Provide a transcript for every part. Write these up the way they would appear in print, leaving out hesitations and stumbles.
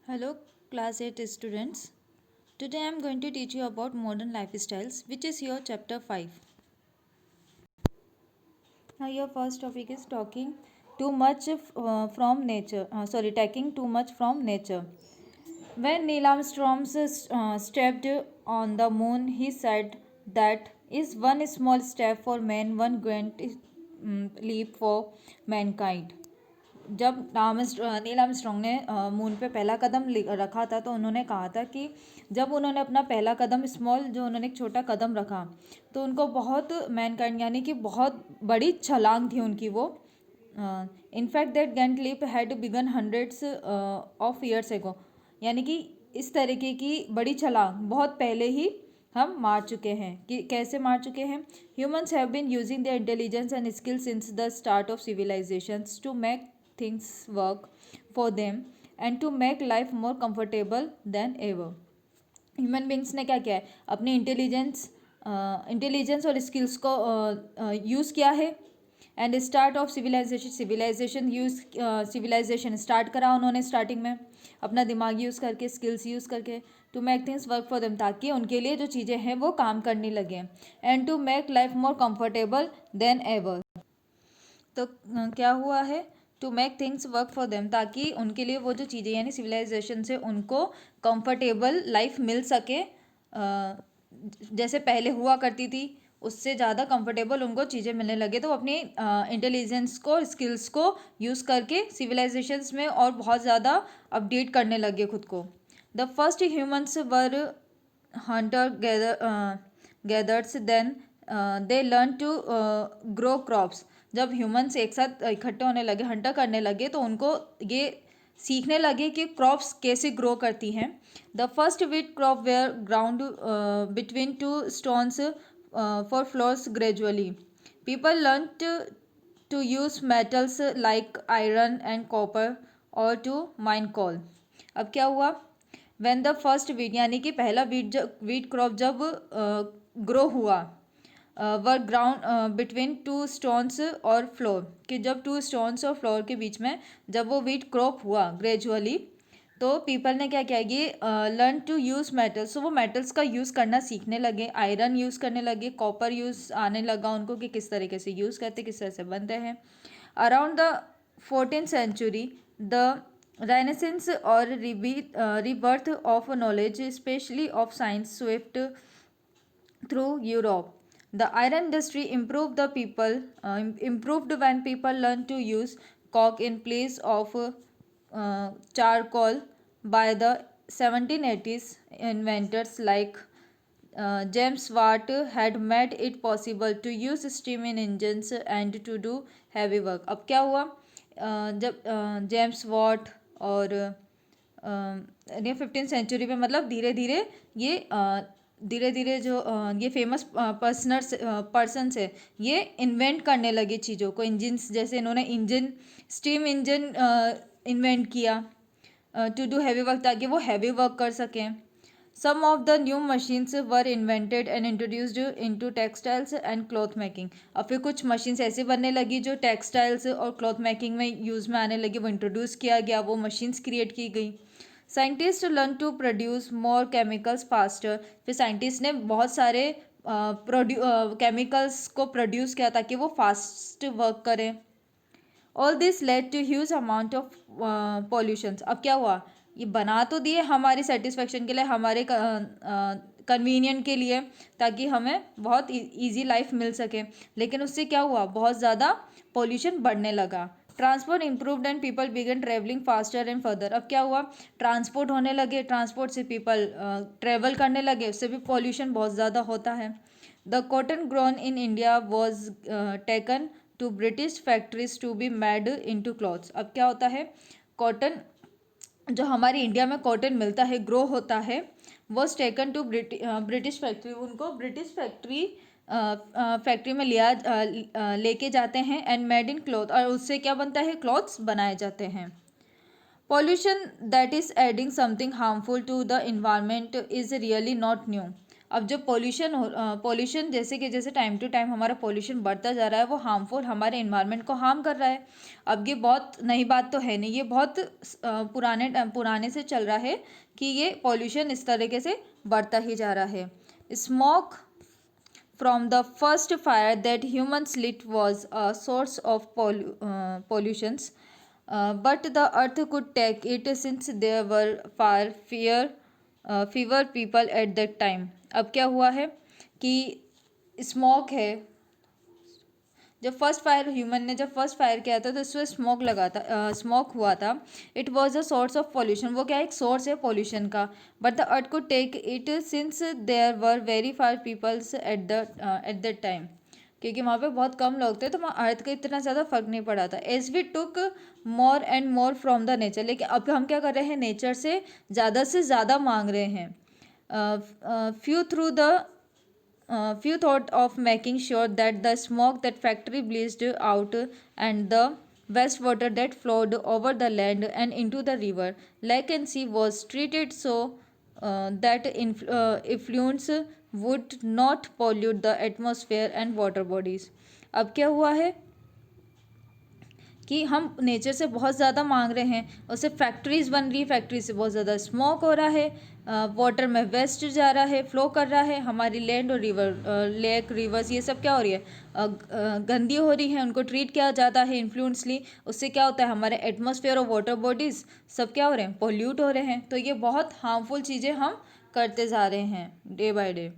Hello, class 8 students. Today I am going to teach you about modern lifestyles, which is your chapter 5. Now, your first topic is talking too much from nature. Taking too much from nature. When Neil Armstrong stepped on the moon, he said that is one small step for man, one great leap for mankind. जब Neil Armstrong ने moon पे पहला कदम रखा था तो उन्होंने कहा था कि जब उन्होंने अपना पहला कदम स्मॉल जो उन्होंने एक छोटा कदम रखा तो उनको बहुत मैनकाइंड यानी कि बहुत बड़ी छलांग थी उनकी वो in fact that giant leap had begun hundreds of years ago यानी कि इस तरीके की बड़ी छलांग बहुत पहले ही हम मार चुके हैं कि कैसे मार चुके हैं humans have been using their intelligence and skill since the start of civilizations to make things work for them and to make life more comfortable than ever. Human beings ने क्या किया है अपनी इंटेलिजेंस और स्किल्स को use किया है and start of civilization start करा उन्होंने स्टार्टिंग में अपना दिमाग यूज़ करके स्किल्स यूज़ करके to make things work for them ताकि उनके लिए जो चीज़ें हैं वो काम करने लगे and to make life more comfortable than ever. तो क्या हुआ है to make things work for them ताकि उनके लिए वो जो चीज़ें यानी सिविलाइजेशन से उनको कंफर्टेबल लाइफ मिल सके जैसे पहले हुआ करती थी उससे ज़्यादा कंफर्टेबल उनको चीज़ें मिलने लगे तो अपनी इंटेलिजेंस को स्किल्स को यूज़ करके सिविलाइजेशंस में और बहुत ज़्यादा अपडेट करने लगे खुद को. The first humans were hunter gatherers then they learn to grow crops. जब ह्यूमंस एक साथ इकट्ठे होने लगे हंटर करने लगे तो उनको ये सीखने लगे कि क्रॉप्स कैसे ग्रो करती हैं. The first wheat crop were ground between two stones for flours gradually. People learn to use metals like iron and copper और टू माइन कोल. अब क्या हुआ व्हेन द फर्स्ट वीट यानी कि पहला वीट क्रॉप जब ग्रो हुआ वर ground between two stones और फ्लोर कि जब टू स्टोन्स और फ्लोर के बीच में जब वो वीट क्रॉप हुआ ग्रेजुअली तो पीपल ने क्या किया ये लर्न टू यूज़ मेटल्स. तो वो मेटल्स का यूज़ करना सीखने लगे आयरन यूज़ करने लगे कॉपर यूज़ आने लगा उनको कि किस तरीके से यूज़ करते किस तरह से बनते हैं. Around the 14th century the renaissance और rebirth of knowledge specially of science swift through Europe. The iron industry improved when people learned to use coke in place of charcoal. By the 1780s, inventors like James Watt had made it possible to use steam in engines and to do heavy work. अब क्या हुआ जब James Watt और ये 15th century में मतलब धीरे धीरे जो ये फेमस पर्सनस है ये इन्वेंट करने लगे चीज़ों को इंजन्स जैसे इन्होंने इंजन स्टीम इंजन इन्वेंट किया टू डू हैवी वर्क ताकि वो हैवी वर्क कर सकें. Some of the new machines were invented and introduced into textiles and cloth making. अब फिर कुछ मशीन्स ऐसे बनने लगी जो टेक्सटाइल्स और क्लॉथ मेकिंग में यूज़ में आने लगी वो इंट्रोड्यूस किया गया वो मशीन्स क्रिएट की गई. Scientist learn to produce more chemicals faster. फिर साइंटिस्ट ने बहुत सारे केमिकल्स को प्रोड्यूस किया ताकि वो फास्ट वर्क करें. All this led to huge amount of pollutions. अब क्या हुआ ये बना तो दिए हमारी सेटिस्फेक्शन के लिए हमारे कन्वीनियंट के लिए ताकि हमें बहुत ईजी लाइफ मिल सके लेकिन उससे क्या हुआ बहुत ज़्यादा पॉल्यूशन बढ़ने लगा. Transport improved and people began travelling faster and further. अब क्या हुआ ट्रांसपोर्ट होने लगे ट्रांसपोर्ट से पीपल ट्रेवल करने लगे उससे भी पॉल्यूशन बहुत ज़्यादा होता है. The cotton grown in India was taken to British factories to be made into clothes. अब क्या होता है कॉटन जो हमारी इंडिया में कॉटन मिलता है ग्रो होता है was taken to British factory. उनको ब्रिटिश फैक्ट्री में लेके जाते हैं एंड मेड इन क्लॉथ और उससे क्या बनता है क्लॉथ्स बनाए जाते हैं. Pollution that is adding something harmful to the environment is really not new. अब जब पोल्यूशन जैसे टाइम टू टाइम हमारा पोल्यूशन बढ़ता जा रहा है, वो हार्मफुल हमारे इन्वायरमेंट को हार्म कर रहा है। अब ये बहुत नई बात तो है नहीं, ये बहुत पुराने से चल रहा है कि ये पोल्यूशन इस तरीके से बढ़ता ही जा रहा है। Smoke from the first fire that humans lit was a source of pollutions, but the earth could take it since there were fewer people at that time. अब क्या हुआ है कि स्मोक है, जब फर्स्ट फायर किया था तो इसमें स्मोक हुआ था। It was a source of pollution, वो क्या एक सोर्स है पॉल्यूशन का। But the earth could take it since there were very far peoples at that time, क्योंकि वहाँ पे बहुत कम लोग थे तो वहाँ अर्थ का इतना ज़्यादा फर्क नहीं पड़ा था। As we took more and more from the nature, लेकिन अब हम क्या कर रहे हैं, नेचर से ज़्यादा मांग रहे हैं। Few thought of making sure that the smoke that factory blazed out and the waste water that flowed over the land and into the river, lake and sea was treated so that effluents would not pollute the atmosphere and water bodies. अब क्या हुआ है कि हम nature से बहुत ज़्यादा मांग रहे हैं, उससे फैक्ट्रीज बन रही है, फैक्ट्री से बहुत ज़्यादा स्मोक हो रहा है, वाटर में वेस्ट जा रहा है, फ्लो कर रहा है, हमारी लैंड और लेक रिवर्स ये सब क्या हो रही है, गंदी हो रही है, उनको ट्रीट किया जाता है इन्फ्लुएंसली। उससे क्या होता है, हमारे एटमॉस्फेयर और वाटर बॉडीज़ सब क्या हो रहे हैं, पोल्यूट हो रहे हैं। तो ये बहुत हार्मफुल चीज़ें हम करते जा रहे हैं day by day.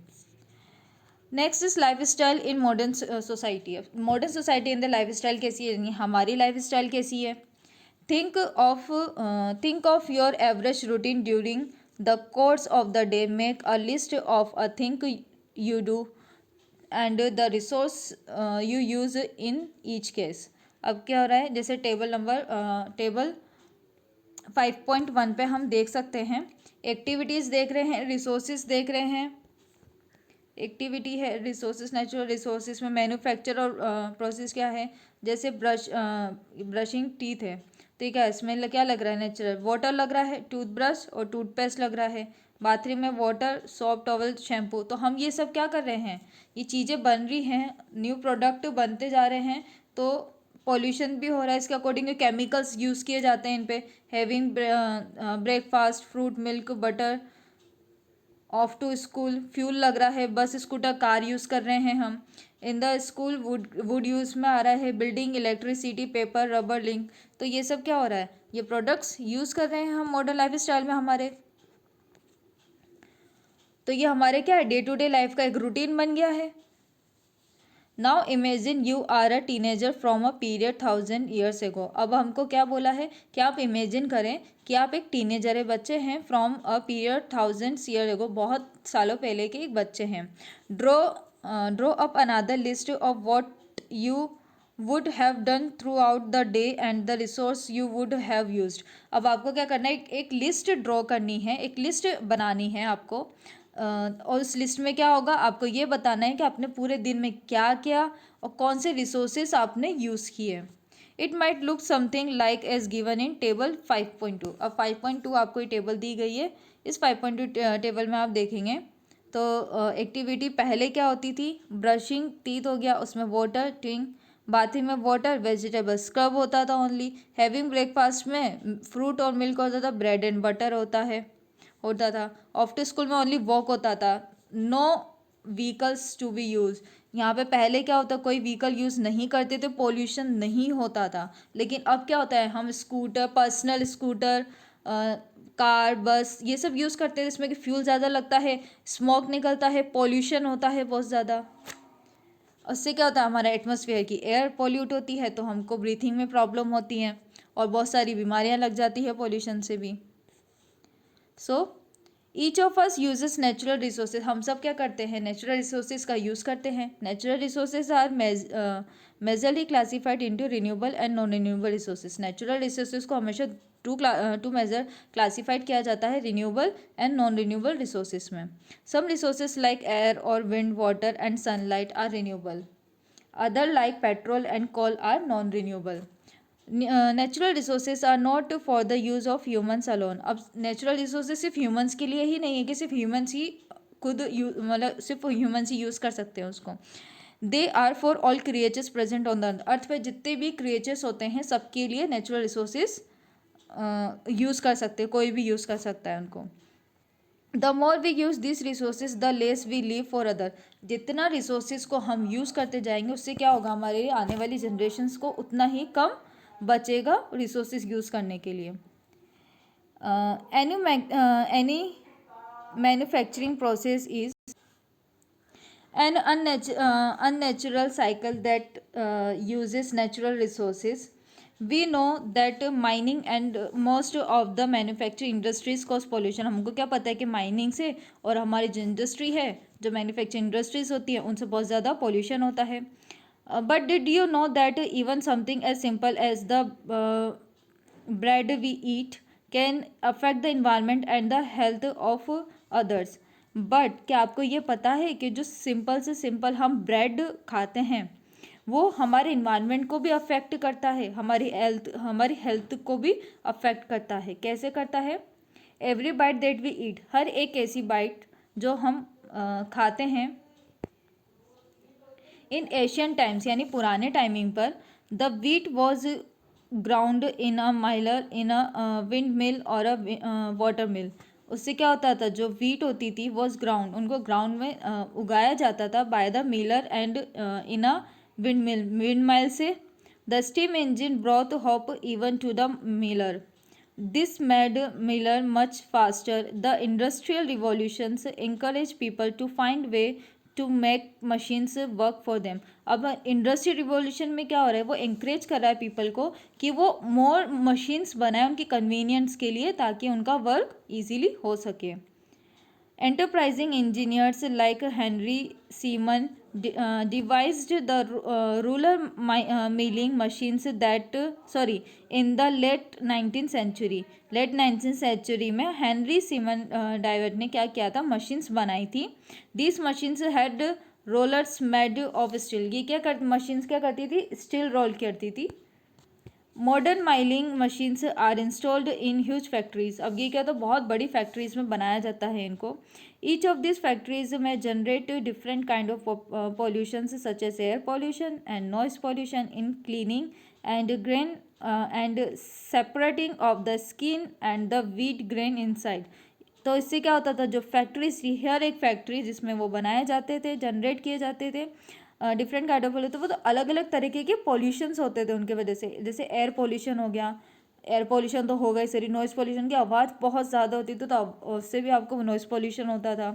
Next is life style in modern society. Modern society in the life style कैसी है, यानी हमारी लाइफ स्टाइल कैसी है। Think of your average routine during the course of the day, make a list of a think you do and the resource you use in each case. अब क्या हो रहा है, जैसे टेबल 5.1 पे हम देख सकते हैं, एक्टिविटीज़ देख रहे हैं, रिसोर्सेज देख रहे हैं। एक्टिविटी है रिसोर्सेज, नेचुरल रिसोर्सेज में मैन्युफैक्चर और प्रोसेस क्या है, जैसे ब्रशिंग टीथ है, ठीक है, इसमें क्या लग रहा है, नेचुरल वाटर लग रहा है, टूथब्रश और टूथपेस्ट लग रहा है, बाथरूम में वाटर, सोप, टॉवल, शैम्पू। तो हम ये सब क्या कर रहे हैं, ये चीज़ें बन रही हैं, न्यू प्रोडक्ट बनते जा रहे हैं, तो पॉल्यूशन भी हो रहा है। इसके अकॉर्डिंग केमिकल्स यूज़ किए जाते हैं इन पे। Having breakfast, fruit, milk, butter, off to school, fuel लग रहा है, बस, स्कूटर, कार यूज़ कर रहे हैं हम। In the school would use में आ रहा है, building, electricity, paper, rubber, link. तो ये सब क्या हो रहा है, ये प्रोडक्ट्स यूज़ कर रहे हैं हम मॉडर्न लाइफ स्टाइल में हमारे। तो ये हमारे क्या है, डे टू डे लाइफ का एक रूटीन बन गया है। Now imagine you are a teenager from a period 1000 years ago। अब हमको क्या बोला है कि आप इमेजिन करें कि आप एक टीनेजर है, बच्चे हैं, from a period 1000 years ago, बहुत सालों पहले के एक बच्चे हैं। Draw up another list of what you would have done through out the day and the resource you would have used. अब आपको क्या करना है, एक लिस्ट ड्रॉ करनी है, एक लिस्ट बनानी है आपको, और उस लिस्ट में क्या होगा, आपको ये बताना है कि आपने पूरे दिन में क्या किया और कौन से रिसोर्सेस आपने यूज़ किए। It might look something like as given in table 5.2। अब 5.2 आपको ये टेबल दी गई है, इस 5.2 टेबल में आप देखेंगे तो एक्टिविटी पहले क्या होती थी, ब्रशिंग टीथ हो गया, उसमें वाटर, टिंग, बाथरूम में वाटर, वेजिटेबल स्क्रब होता था ओनली, हैविंग ब्रेकफास्ट में फ्रूट और मिल्क होता था, ब्रेड एंड बटर होता था, आफ्टर स्कूल में ओनली वॉक होता था, no vehicles to be use. यहाँ पे पहले क्या होता, कोई व्हीकल यूज़ नहीं करते थे, पोल्यूशन नहीं होता था। लेकिन अब क्या होता है, हम स्कूटर, पर्सनल स्कूटर, कार, बस, ये सब यूज़ करते हैं, जिसमें कि फ्यूल ज़्यादा लगता है, स्मोक निकलता है, पोल्यूशन होता है बहुत ज़्यादा। उससे क्या होता है, हमारा एटमॉस्फेयर की एयर पॉल्यूट होती है, तो हमको ब्रीथिंग में प्रॉब्लम होती हैं और बहुत सारी बीमारियां लग जाती है पोल्यूशन से भी। So each of us uses natural resources. हम सब क्या करते हैं, नेचुरल रिसोर्सेज का यूज़ करते हैं। Natural resources are majorly classified into renewable and non renewable resources. Natural resources को हमेशा टू मेजर क्लासिफाइड किया जाता है, renewable and non renewable resources में। सम रिसोर्सेज लाइक एयर और wind, water and sunlight are renewable, other like petrol and coal are non renewable. Natural resources are not for the use of humans alone. अब natural resources सिर्फ humans के लिए ही नहीं है कि सिर्फ humans ही खुद मतलब सिर्फ ह्यूमन्स ही यूज़ कर सकते हैं उसको। They are for all creatures present on the earth पे जितने भी क्रिएचर्स होते हैं सबके लिए नेचुरल रिसोर्सेज यूज़ कर सकते हैं, कोई भी यूज़ कर सकता है उनको। The more we use this resources the less we leave for other. जितना रिसोर्सेज को हम यूज़ करते जाएंगे उससे क्या होगा, हमारे आने वाली जनरेशन्स को उतना ही कम बचेगा रिसोर्सेज यूज़ करने के लिए। Any manufacturing process is an unnatural cycle that uses natural resources. We know that mining and most of the manufacturing industries cause pollution. हमको क्या पता है कि माइनिंग से और हमारी जो इंडस्ट्री है, जो मैन्युफैक्चरिंग इंडस्ट्रीज होती है, उनसे बहुत ज़्यादा पॉल्यूशन होता है। But did you know that even something as simple as the bread we eat can affect the environment and the health of others. But क्या आपको ये पता है कि जो सिंपल से सिंपल हम ब्रेड खाते हैं वो हमारे इन्वायरमेंट को भी अफेक्ट करता है, हमारी हेल्थ को भी अफेक्ट करता है। कैसे करता है? Every bite that we eat, हर एक ऐसी बाइट जो हम खाते हैं, इन एशियन टाइम्स यानी पुराने टाइमिंग पर, the wheat was ground in a Mylar in a wind mill और अ वाटर मिल। उससे क्या होता था, जो व्हीट होती थी वॉज ग्राउंड, उनको ग्राउंड में उगाया जाता था by the miller and in a windmill, windmill से। The steam engine brought hope even to the miller, this made miller much faster. The industrial revolutions encourage people to find way to make machines work for them. अब industry revolution में क्या हो रहा है, वो encourage कर रहा है पीपल को कि वो मोर मशीन्स बनाए उनकी कन्वीनियंस के लिए, ताकि उनका वर्क इजीली हो सके। Enterprising engineers like Henry Seaman devised the ruler milling machines that in the late 19th century। Late 19th century में हेनरी सीमन डाइवर्ट ने क्या किया था, मशीन्स बनाई थी। This machines had rollers made of steel. ये क्या मशीन्स क्या करती थी, स्टील रोल करती थी। Modern milling machines are installed in huge factories. अब ये क्या, तो बहुत बड़ी फैक्ट्रीज में बनाया जाता है इनको। ईच ऑफ दिस फैक्ट्रीज में generate different kind of pollution such as air pollution and noise pollution in cleaning and grain and separating of the skin and the wheat grain inside. तो इससे क्या होता था, जो फैक्ट्रीज थी, हर एक factory जिसमें वो बनाए जाते थे, जनरेट किए जाते थे डिफरेंट काइंड ऑफ तो वो तो अलग अलग तरीके के पॉल्यूशंस होते थे उनके वजह से। जैसे एयर पॉल्यूशन हो गया, एयर पॉल्यूशन तो हो गई सॉरी, नॉइज़ पॉल्यूशन की आवाज़ बहुत ज़्यादा होती थी तो उससे भी आपको नॉइज़ पॉल्यूशन होता था।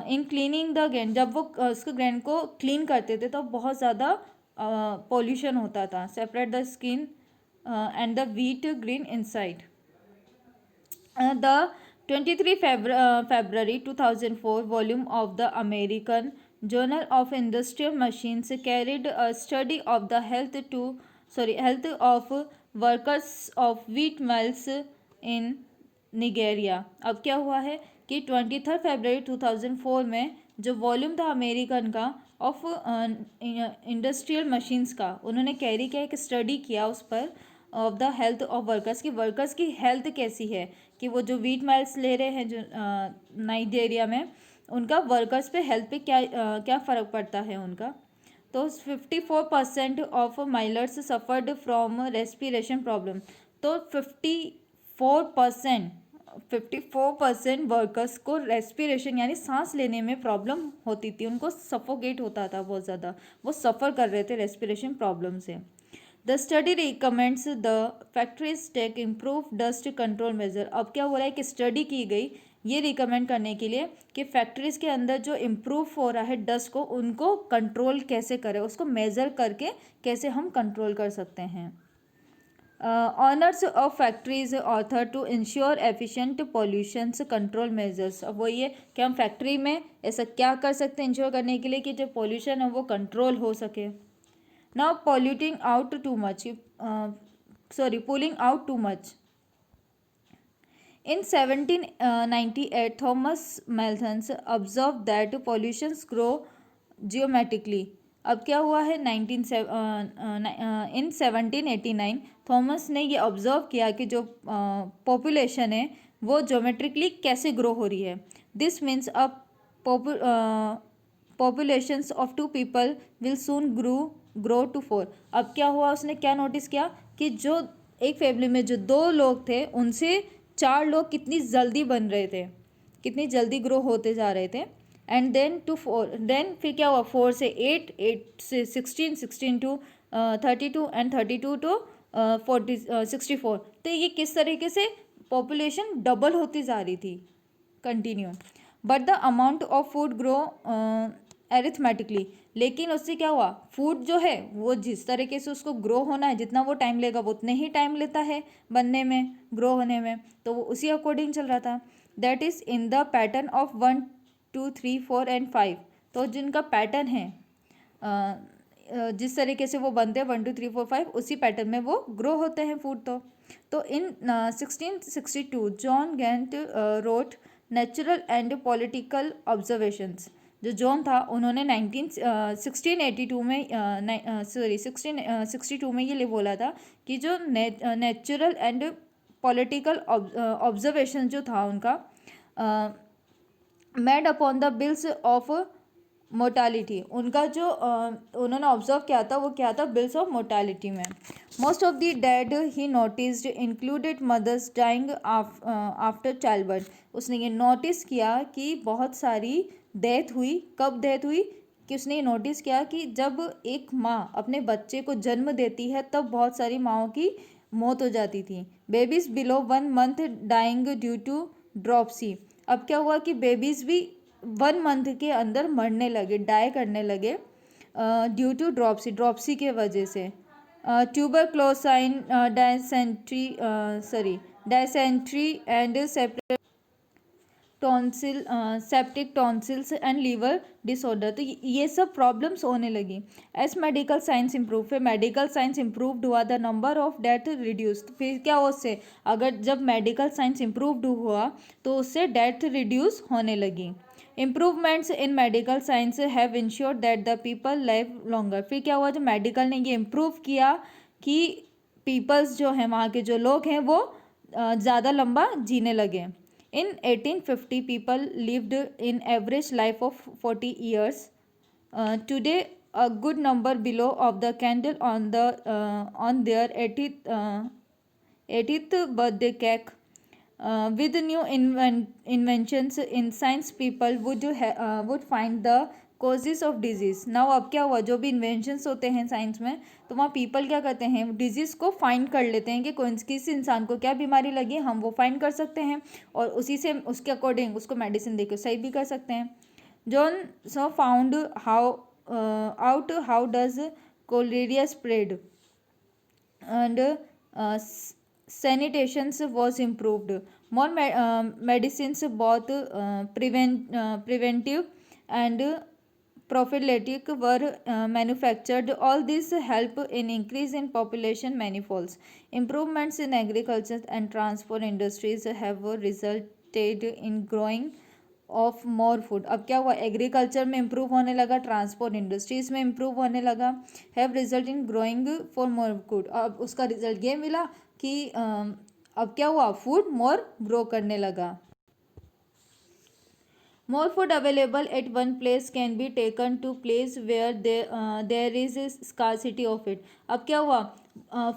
इन क्लीनिंग द ग्रेन, जब वो उसको ग्रेन को क्लीन करते थे तो बहुत ज़्यादा पॉल्यूशन होता था। Separate the skin and the wheat green inside. The 23 February 2004 volume of the American Journal of Industrial Machines carried a study of the health of workers of wheat mills in निगेरिया। अब क्या हुआ है कि 23 फरवरी 2004 में जो volume था American का of industrial machines का, उन्होंने कैरी किया, एक स्टडी किया उस पर of the health of workers की, वर्कर्स की हेल्थ कैसी है, कि वो जो व्हीट माइल्स ले रहे हैं जो नाइजीरिया में, उनका वर्कर्स पे हेल्थ पे क्या फ़र्क पड़ता है उनका। तो 54% of millers suffered from respiration problem. तो 54% वर्कर्स को रेस्पिरेशन यानी सांस लेने में प्रॉब्लम होती थी, उनको सफोकेट होता था बहुत ज़्यादा, वो सफ़र कर रहे थे रेस्पिरेशन प्रॉब्लम से। The study recommends the factories take improve dust control measure. अब क्या हो रहा है कि स्टडी की गई ये रिकमेंड करने के लिए कि फैक्ट्रीज के अंदर जो इम्प्रूव हो रहा है डस्ट को, उनको कंट्रोल कैसे करें, उसको मेज़र करके कैसे हम कंट्रोल कर सकते हैं। Owners of factories ought to ensure efficient pollutions control measures. अब वो ये कि हम फैक्ट्री में ऐसा क्या कर सकते हैं इंश्योर करने के लिए कि जो पॉल्यूशन है वो कंट्रोल हो सके। Now polluting out too much, pulling out too much. In 1798, Thomas Malthus observed that pollutions grow geometrically. अब क्या हुआ है इन 1789 थॉमस ने ये ऑब्जर्व किया कि जो पॉपुलेशन है वो ज्योमेट्रिकली कैसे ग्रो हो रही है। This means a populations of 2 people will soon grow to 4। अब क्या हुआ, उसने क्या नोटिस किया कि जो एक फैमिली में जो 2 लोग थे उनसे 4 लोग कितनी जल्दी बन रहे थे, कितनी जल्दी ग्रो होते जा रहे थे। एंड देन टू 4, देन फिर क्या हुआ, 4 से 8, 8 से 16, 16 टू 32 एंड 32 टू 64। तो ये किस तरीके से पॉपुलेशन डबल होती जा रही थी continue. But the amount of food grow arithmetically, लेकिन उससे क्या हुआ, फूड जो है वो जिस तरीके से उसको ग्रो होना है, जितना वो टाइम लेगा वो उतने ही टाइम लेता है बनने में, ग्रो होने में, तो वो उसी अकॉर्डिंग चल रहा था। That is in the pattern of 1 2 3 4 and 5। तो जिनका पैटर्न है, जिस तरीके से वो बनते हैं 1 2 3 4 5, उसी पैटर्न में वो ग्रो होते हैं फूड। तो in 1662 John Graunt wrote natural and political observations. जो जॉन था उन्होंने 1682 में 1662 में ये बोला था कि जो नेचुरल एंड पॉलिटिकल ऑब्जर्वेशन जो था उनका made upon the bills of mortality, उनका जो उन्होंने ऑब्जर्व किया था वो क्या था, बिल्स ऑफ मोर्टालिटी में। Most of the dead he noticed included mothers dying after child birth. उसने ये नोटिस किया कि बहुत सारी डेथ हुई। कब डेथ हुई, कि उसने ये नोटिस किया कि जब एक माँ अपने बच्चे को जन्म देती है तब बहुत सारी माँओं की मौत हो जाती थी। Babies below 1 month dying due to dropsy. अब क्या हुआ कि बेबीज भी 1 मंथ के अंदर मरने लगे, डाई करने लगे ड्यू टू ड्रॉपसी के वजह से। Tuberculosis, dysentery and tonsil, septic tonsils and liver disorder. तो ये सब प्रॉब्लम्स होने लगी। एज मेडिकल साइंस इम्प्रूव, फिर मेडिकल साइंस इम्प्रूव्ड हुआ, the number of death reduced. फिर क्या हुआ उससे, अगर जब मेडिकल साइंस इम्प्रूव्ड हुआ तो उससे डेथ रिड्यूस होने लगी। Improvements in medical science have insured that the people live longer. फिर क्या हुआ, जो मेडिकल ने ये इम्प्रूव किया कि पीपल्स जो हैं, वहाँ के जो लोग हैं वो ज़्यादा लंबा जीने लगे। In 1850, people lived in average life of 40 years. Today, a good number below of the candle on their 80th birthday cake. With new inventions in science, people would find the causes of disease. Now अब क्या हुआ, जो भी inventions होते हैं science में, तो वहाँ पीपल क्या करते हैं, डिजीज़ को फाइंड कर लेते हैं कि कौन किस इंसान को क्या बीमारी लगी, हम वो फाइंड कर सकते हैं और उसी से उसके अकॉर्डिंग उसको मेडिसिन देकर सही भी कर सकते हैं। John so found how does cholerae spread and sanitation was improved. More medicines, both preventive and prophylactic, were manufactured. All this help in increase in population manifolds. Improvements in agriculture and transport industries have resulted in growing of more food. अब क्या हुआ, agriculture में improve होने लगा, transport industries में improve होने लगा। Have result in growing for more food. अब उसका रिजल्ट ये मिला कि अब क्या हुआ, फूड मोर ग्रो करने लगा। More food available at one place can be taken to place where there is scarcity of it. अब क्या हुआ,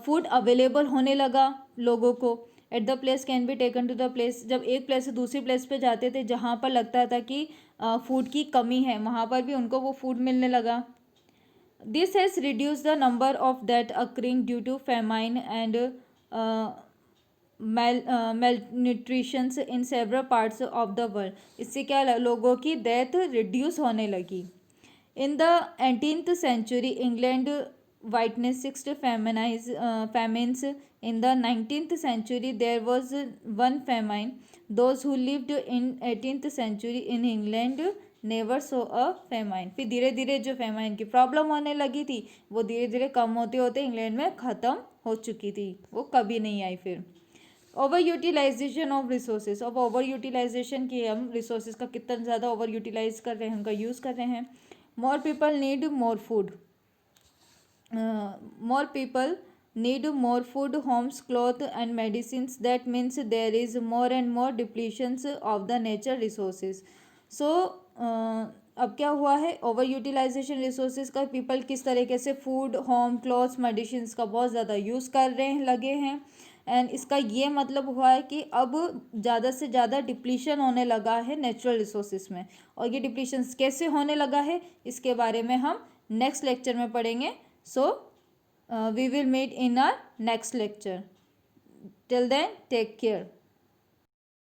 फूड अवेलेबल होने लगा लोगों को। At the place can be taken to the place, जब एक प्लेस से दूसरी प्लेस पे जाते थे जहाँ पर लगता था कि फूड की कमी है, वहाँ पर भी उनको वो फूड मिलने लगा। This has reduce the number of that occurring due to famine and malnutritions in several parts of the world. इससे क्या लोगों की डेथ रिड्यूस होने लगी। In the 18th century, England witnessed famines. In the 19th century, there was one famine. Those who lived in 18th century in England never saw a famine. फिर धीरे धीरे जो फेमाइन की प्रॉब्लम होने लगी थी वो धीरे धीरे कम होते होते इंग्लैंड में ख़त्म हो चुकी थी, वो कभी नहीं आई। फिर ओवर यूटिलाइजेशन ऑफ रिसोर्सेज। अब ओवर यूटिलाइजेशन की, हम रिसोर्सेज का कितना ज़्यादा ओवर यूटिलाइज कर रहे हैं, उनका यूज़ कर रहे हैं। More people need more food, more people need more food, homes, clothes and medicines. That means there is more and more depletions of the nature resources. So अब क्या हुआ है, ओवर यूटिलाइजेशन रिसोर्सेज का people किस तरीके से food, home, clothes, medicine का बहुत ज़्यादा यूज़ कर रहे हैं, लगे हैं। एंड इसका ये मतलब हुआ है कि अब ज़्यादा से ज़्यादा डिप्लीशन होने लगा है नेचुरल रिसोर्सेज में। और ये डिप्लीशन कैसे होने लगा है, इसके बारे में हम नेक्स्ट लेक्चर में पढ़ेंगे। So we will meet in our next lecture. Till then take care.